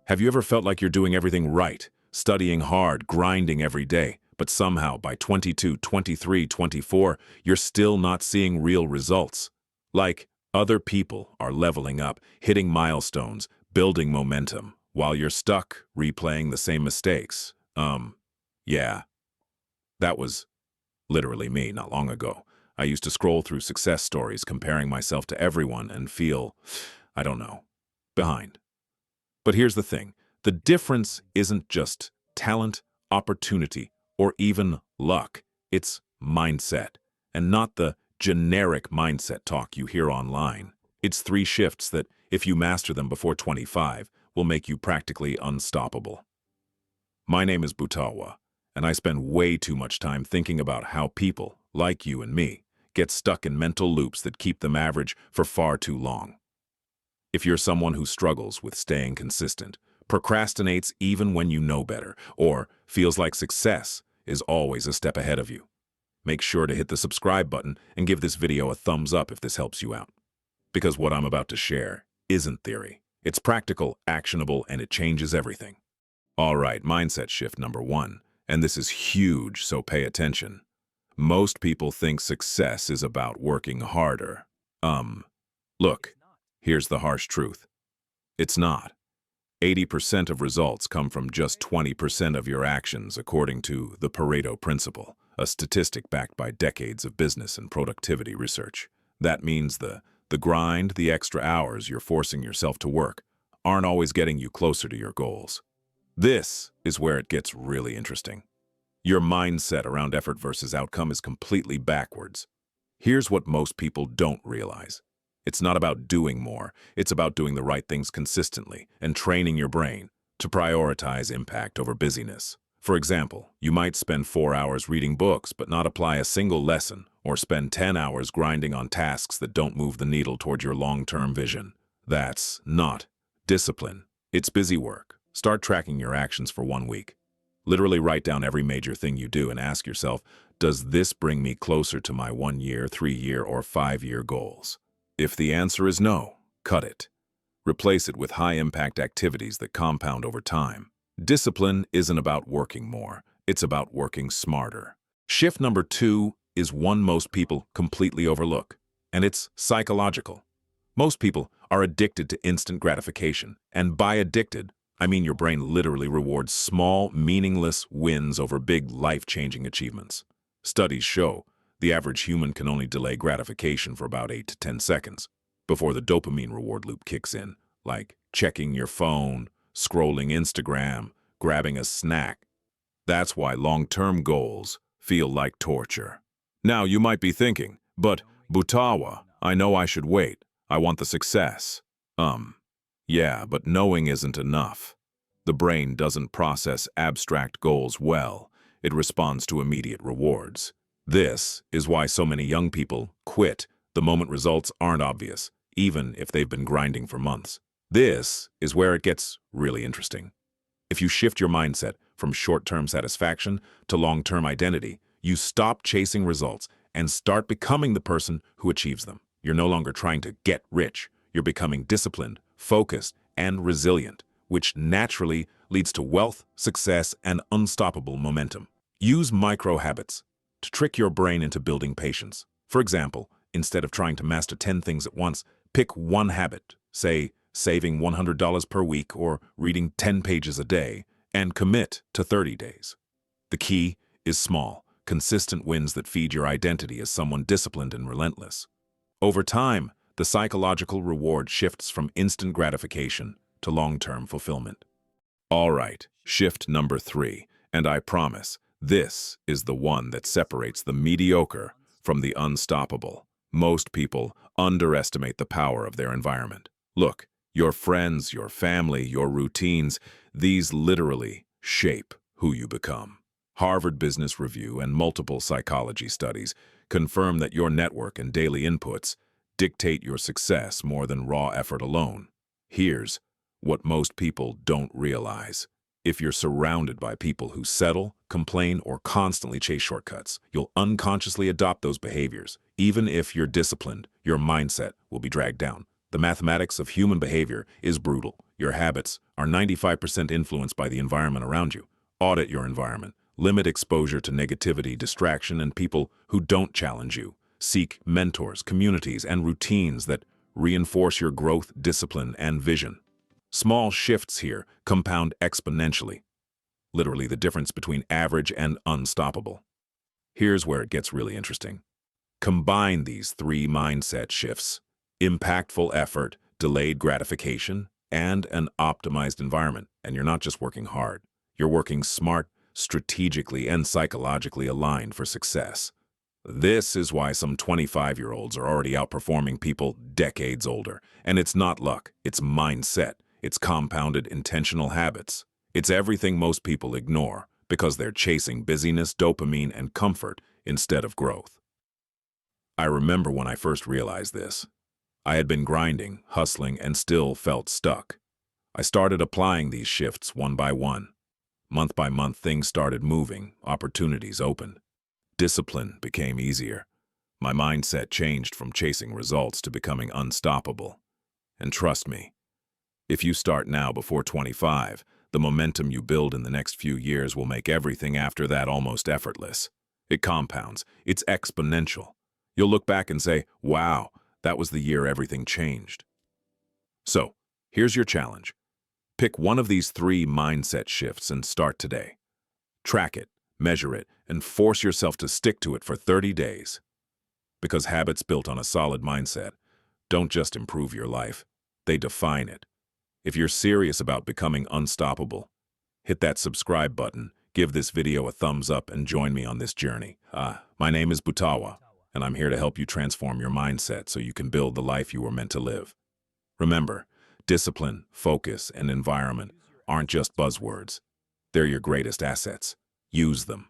Have you ever felt like you're doing everything right, studying hard, grinding every day, but somehow by 22, 23, 24, you're still not seeing real results? Like, other people are leveling up, hitting milestones, building momentum, while you're stuck replaying the same mistakes. Yeah, that was literally me not long ago. I used to scroll through success stories comparing myself to everyone and feel, I don't know, behind. But here's the thing. The difference isn't just talent, opportunity, or even luck. It's mindset, and not the generic mindset talk you hear online. It's three shifts that, if you master them before 25, will make you practically unstoppable. My name is Butawa, and I spend way too much time thinking about how people, like you and me, get stuck in mental loops that keep them average for far too long. If you're someone who struggles with staying consistent, procrastinates even when you know better, or feels like success is always a step ahead of you, make sure to hit the subscribe button and give this video a thumbs up if this helps you out. Because what I'm about to share isn't theory. It's practical, actionable, and it changes everything. All right, mindset shift number 1, and this is huge, so pay attention. Most people think success is about working harder. Look, here's the harsh truth. It's not. 80% of results come from just 20% of your actions, according to the Pareto principle, a statistic backed by decades of business and productivity research. That means the grind, the extra hours you're forcing yourself to work, aren't always getting you closer to your goals. This is where it gets really interesting. Your mindset around effort versus outcome is completely backwards. Here's what most people don't realize. It's not about doing more, it's about doing the right things consistently and training your brain to prioritize impact over busyness. For example, you might spend 4 hours reading books but not apply a single lesson, or spend 10 hours grinding on tasks that don't move the needle toward your long-term vision. That's not discipline. It's busy work. Start tracking your actions for 1 week. Literally write down every major thing you do and ask yourself, does this bring me closer to my 1-year, 3-year, or 5-year goals? If the answer is no, cut it. Replace it with high-impact activities that compound over time. Discipline isn't about working more, it's about working smarter. Shift number 2 is one most people completely overlook, and it's psychological. Most people are addicted to instant gratification, and by addicted, I mean your brain literally rewards small, meaningless wins over big, life-changing achievements. Studies show the average human can only delay gratification for about 8 to 10 seconds before the dopamine reward loop kicks in, like checking your phone, scrolling Instagram, grabbing a snack. That's why long-term goals feel like torture. Now, you might be thinking, but Butawa, I know I should wait. I want the success. Yeah, but knowing isn't enough. The brain doesn't process abstract goals well. It responds to immediate rewards. This is why so many young people quit the moment results aren't obvious, even if they've been grinding for months. This is where it gets really interesting. If you shift your mindset from short-term satisfaction to long-term identity, you stop chasing results and start becoming the person who achieves them. You're no longer trying to get rich. You're becoming disciplined, focused, and resilient, which naturally leads to wealth, success, and unstoppable momentum. Use micro habits to trick your brain into building patience. For example, instead of trying to master 10 things at once, pick one habit, say saving $100 per week or reading 10 pages a day, and commit to 30 days. The key is small, consistent wins that feed your identity as someone disciplined and relentless. Over time, the psychological reward shifts from instant gratification to long-term fulfillment. All right, shift number 3, and I promise, this is the one that separates the mediocre from the unstoppable. Most people underestimate the power of their environment. Look, your friends, your family, your routines, these literally shape who you become. Harvard Business Review and multiple psychology studies confirm that your network and daily inputs dictate your success more than raw effort alone. Here's what most people don't realize. If you're surrounded by people who settle, complain, or constantly chase shortcuts, you'll unconsciously adopt those behaviors. Even if you're disciplined, your mindset will be dragged down. The mathematics of human behavior is brutal. Your habits are 95% influenced by the environment around you. Audit your environment. Limit exposure to negativity, distraction, and people who don't challenge you. Seek mentors, communities, and routines that reinforce your growth, discipline, and vision. Small shifts here compound exponentially, literally the difference between average and unstoppable. Here's where it gets really interesting. Combine these three mindset shifts: impactful effort, delayed gratification, and an optimized environment. And you're not just working hard. You're working smart, strategically, and psychologically aligned for success. This is why some 25-year-olds are already outperforming people decades older. And it's not luck, it's mindset. It's compounded intentional habits. It's everything most people ignore because they're chasing busyness, dopamine, and comfort instead of growth. I remember when I first realized this. I had been grinding, hustling, and still felt stuck. I started applying these shifts one by one. Month by month, things started moving, opportunities opened. Discipline became easier. My mindset changed from chasing results to becoming unstoppable. And trust me, if you start now before 25, the momentum you build in the next few years will make everything after that almost effortless. It compounds. It's exponential. You'll look back and say, wow, that was the year everything changed. So, here's your challenge. Pick one of these three mindset shifts and start today. Track it, measure it, and force yourself to stick to it for 30 days. Because habits built on a solid mindset don't just improve your life, they define it. If you're serious about becoming unstoppable, hit that subscribe button, give this video a thumbs up, and join me on this journey. My name is Butawa, and I'm here to help you transform your mindset so you can build the life you were meant to live. Remember, discipline, focus, and environment aren't just buzzwords. They're your greatest assets. Use them.